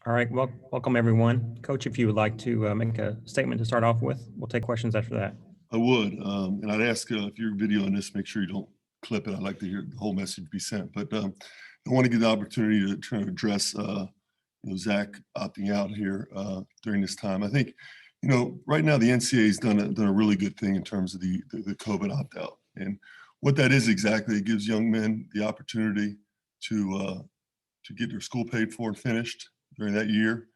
All right, well, welcome everyone. Coach, if you would like to make a statement to start off with, we'll take questions after that. I would, and I'd ask if you're videoing this, make sure you don't clip it. I'd like to hear the whole message be sent. But I want to give the opportunity to try to address Zach opting out here during this time. I think, right now the NCAA has done a really good thing in terms of the COVID opt-out. And what that is exactly, it gives young men the opportunity to get their school paid for and finished during that year,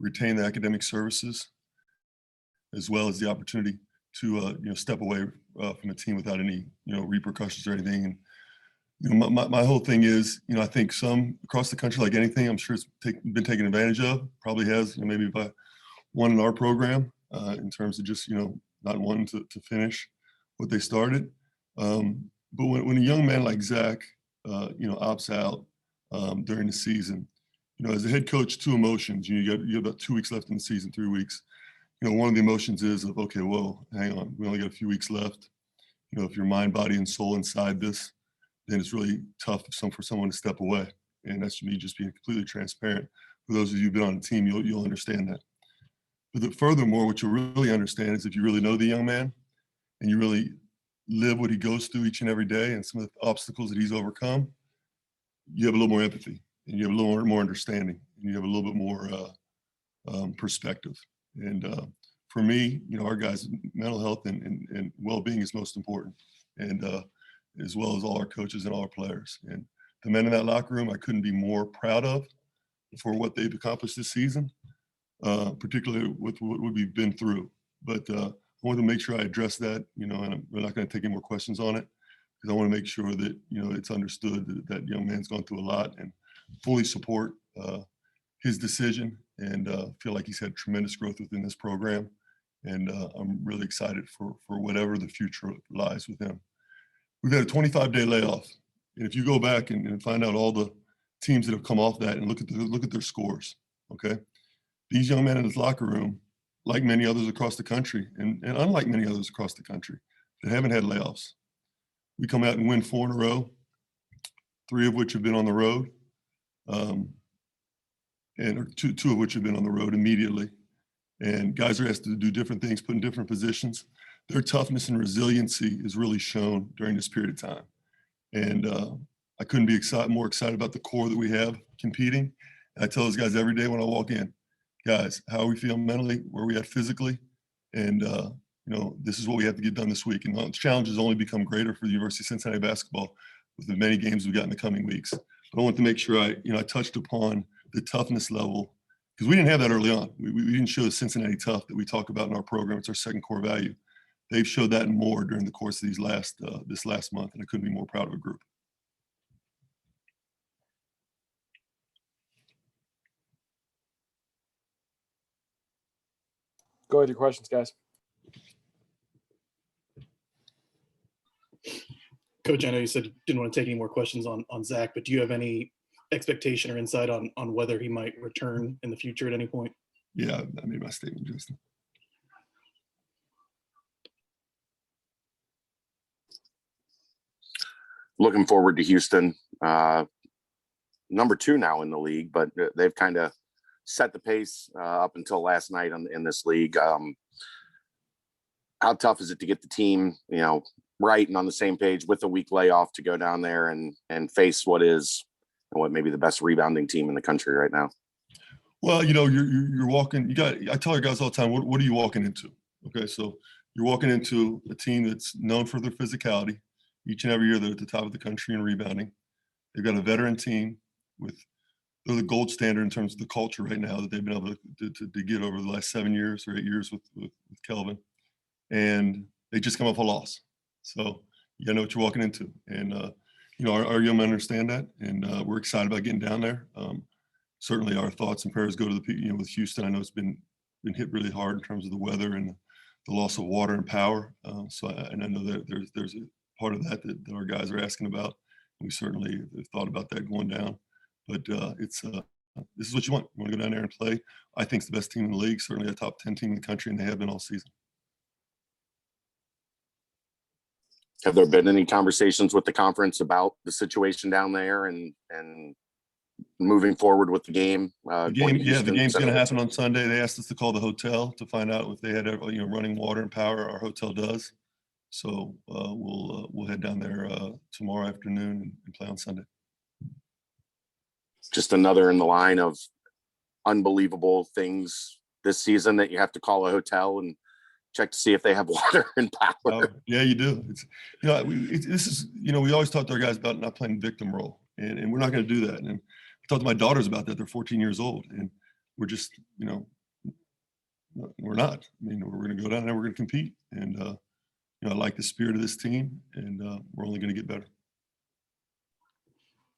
retain the academic services, as well as the opportunity to step away from the team without any repercussions or anything. And my whole thing is, I think some across the country, like anything, I'm sure it's been taken advantage of. Probably has, maybe by one in our program in terms of just not wanting to finish what they started. But when a young man like Zach, opts out during the season, as a head coach, two emotions. You have about 2 weeks left in the season, 3 weeks. One of the emotions is of, okay, whoa, hang on, we only got a few weeks left. If your mind, body, and soul inside this, then it's really tough for someone to step away. And that's me just being completely transparent. For those of you who've been on the team, you'll understand that. But furthermore, what you'll really understand is if you really know the young man and you really live what he goes through each and every day and some of the obstacles that he's overcome, you have a little more empathy and you have a little more understanding and you have a little bit more perspective. And for me, our guys' mental health and well-being is most important, and as well as all our coaches and all our players. And the men in that locker room, I couldn't be more proud of for what they've accomplished this season, particularly with what we've been through. But I wanted to make sure I address that, and we're not going to take any more questions on it, because I want to make sure that, it's understood that that young man's gone through a lot, and fully support his decision, and feel like he's had tremendous growth within this program. And I'm really excited for whatever the future lies with him. We've had a 25-day layoff. And if you go back and find out all the teams that have come off that and look at their scores, okay? These young men in this locker room, like many others across the country, and unlike many others across the country, that haven't had layoffs. We come out and win 4 in a row, 3 of which have been on the road. And two of which have been on the road immediately. And guys are asked to do different things, put in different positions. Their toughness and resiliency is really shown during this period of time. And I couldn't be more excited about the core that we have competing. And I tell those guys every day when I walk in, guys, how are we feeling mentally, where are we at physically? And this is what we have to get done this week. And the challenges only become greater for the University of Cincinnati basketball with the many games we've got in the coming weeks. But I want to make sure I touched upon the toughness level, because we didn't have that early on. We didn't show the Cincinnati tough that we talk about in our program. It's our second core value. They've showed that and more during the course of this last month, and I couldn't be more proud of a group. Go ahead, your questions, guys. Coach, I know you said you didn't want to take any more questions on Zach, but do you have any expectation or insight on whether he might return in the future at any point? Yeah, I made my statement, Justin. Looking forward to Houston. Number 2 now in the league, but they've kind of set the pace up until last night in this league. How tough is it to get the team, right and on the same page with a week layoff to go down there and face what maybe the best rebounding team in the country right now? Well, you're walking. I tell our guys all the time, what are you walking into? Okay, so you're walking into a team that's known for their physicality. Each and every year, they're at the top of the country in rebounding. They've got a veteran team they're the gold standard in terms of the culture right now that they've been able to get over the last 7 years or 8 years with Kelvin. And they just come off a loss. So you gotta know what you're walking into. And our young men understand that, and we're excited about getting down there. Certainly our thoughts and prayers go to with Houston. I know it's been hit really hard in terms of the weather and the loss of water and power. And I know that there's a part of that our guys are asking about. We certainly have thought about that going down. But this is what you want. You want to go down there and play. I think it's the best team in the league, certainly a top 10 team in the country, and they have been all season. Have there been any conversations with the conference about the situation down there and moving forward with the game. The going game, to yeah, the Houston, game's going to Sunday. happen on Sunday. They asked us to call the hotel to find out if they had, running water and power. Our hotel does. So we'll head down there tomorrow afternoon and play on Sunday. Just another in the line of unbelievable things this season that you have to call a hotel and check to see if they have water and power. Yeah, you do. It's this is we always talk to our guys about not playing victim role, and we're not going to do that. And I talked to my daughters about that. They're 14 years old, and we're just we're not. I mean, we're going to go down there. We're going to compete, and I like the spirit of this team, and we're only going to get better.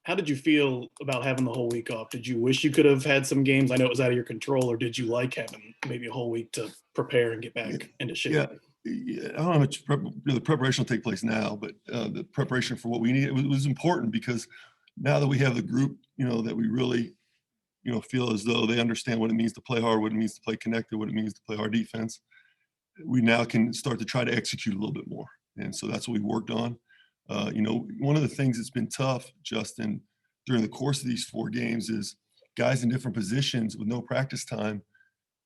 How did you feel about having the whole week off? Did you wish you could have had some games? I know it was out of your control, or did you like having maybe a whole week to prepare and get back into shape? Yeah, I don't know how much the preparation will take place now, but the preparation for what we need, it was important because now that we have the group, that we really, feel as though they understand what it means to play hard, what it means to play connected, what it means to play hard defense, we now can start to try to execute a little bit more. And so that's what we worked on. One of the things that's been tough, Justin, during the course of these 4 games is guys in different positions with no practice time.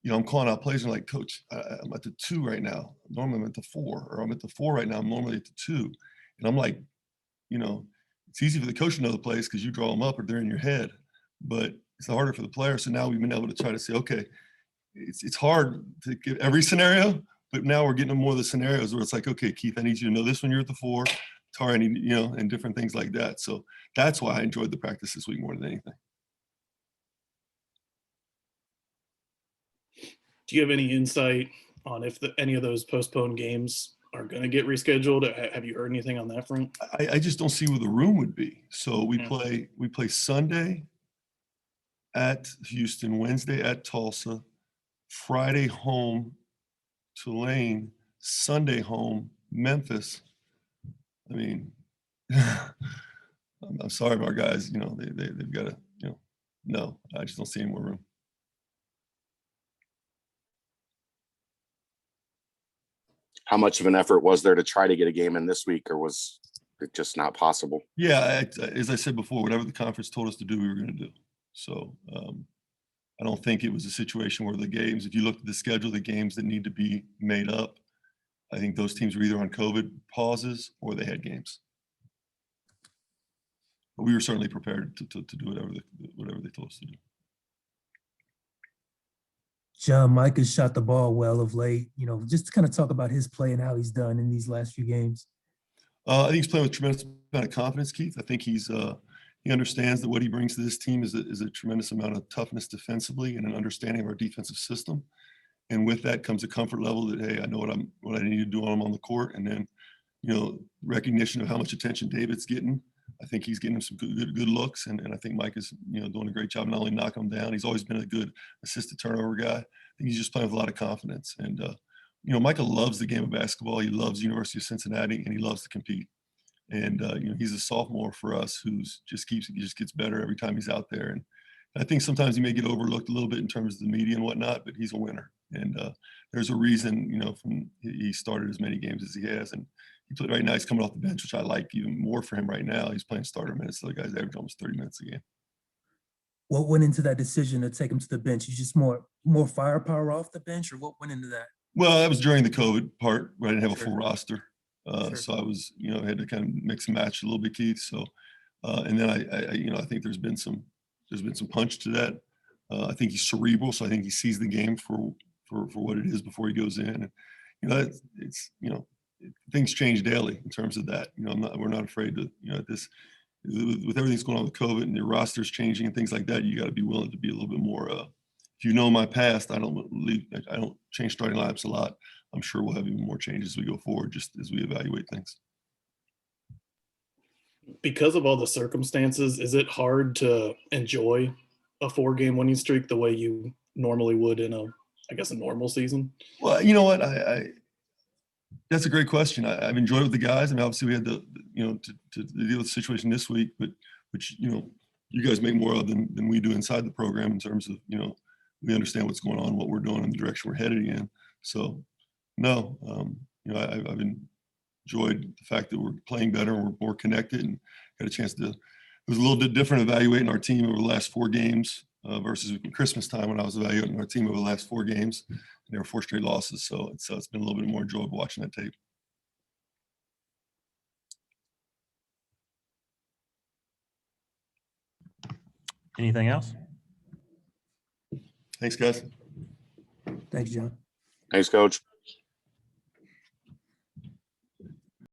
I'm calling out plays and like, Coach, I'm at the 2 right now. Normally I'm at the 4, or I'm at the 4 right now. I'm normally at the 2. And I'm like, it's easy for the coach to know the plays because you draw them up or they're in your head, but it's harder for the player. So now we've been able to try to say, okay, it's hard to get every scenario, but now we're getting more of the scenarios where it's like, okay, Keith, I need you to know this when you're at the 4. Tara, I need, and different things like that. So that's why I enjoyed the practice this week more than anything. Do you have any insight on if any of those postponed games are going to get rescheduled? Have you heard anything on that front? I just don't see where the room would be. So we play Sunday at Houston, Wednesday at Tulsa, Friday home, Tulane, Sunday home, Memphis. I mean, I'm sorry about our guys. They've got to. No, I just don't see any more room. How much of an effort was there to try to get a game in this week, or was it just not possible? Yeah, as I said before, whatever the conference told us to do, we were going to do. So I don't think it was a situation where the games, if you look at the schedule, the games that need to be made up, I think those teams were either on COVID pauses or they had games. But we were certainly prepared to do whatever they told us to do. John, Mike has shot the ball well of late. Just to kind of talk about his play and how he's done in these last few games. I think he's playing with tremendous amount of confidence, Keith. I think he understands that what he brings to this team is a tremendous amount of toughness defensively and an understanding of our defensive system. And with that comes a comfort level that, hey, I know what I need to do when I'm on the court. And then, recognition of how much attention David's getting. I think he's getting him some good looks. And I think Mike is, doing a great job not only knocking him down, he's always been a good assisted turnover guy. I think he's just playing with a lot of confidence. And, Michael loves the game of basketball. He loves University of Cincinnati, and he loves to compete. And, he's a sophomore for us he just gets better every time he's out there. And I think sometimes he may get overlooked a little bit in terms of the media and whatnot, but he's a winner. And there's a reason, he started as many games as he has. And he played right now. He's coming off the bench, which I like even more for him right now. He's playing starter minutes. So the guy's average almost 30 minutes a game. What went into that decision to take him to the bench? You just more firepower off the bench, or what went into that? Well, that was during the COVID part where I didn't have a Sure. full roster. Sure. So I was, I had to kind of mix and match a little bit, Keith. So, and then I think there's been some punch to that. I think he's cerebral, so I think he sees the game for what it is before he goes in. And, things change daily in terms of that. We're not afraid to, with everything's going on with COVID and your roster's changing and things like that, you got to be willing to be a little bit more, if you know my past, I don't change starting lineups a lot. I'm sure we'll have even more changes as we go forward, just as we evaluate things. Because of all the circumstances, is it hard to enjoy a 4-game winning streak the way you normally would in a normal season? Well, you know what? That's a great question. I've enjoyed it with the guys. I mean, obviously we had to deal with the situation this week, but which, you guys make more of than we do inside the program in terms of, we understand what's going on, what we're doing, and the direction we're headed in. So, no, I've enjoyed the fact that we're playing better and we're more connected and got a chance to was a little bit different evaluating our team over the last 4 games versus Christmas time when I was evaluating our team over the last 4 games. And there were 4 straight losses, so it's been a little bit more enjoyable watching that tape. Anything else? Thanks, guys. Thanks, John. Thanks, Coach.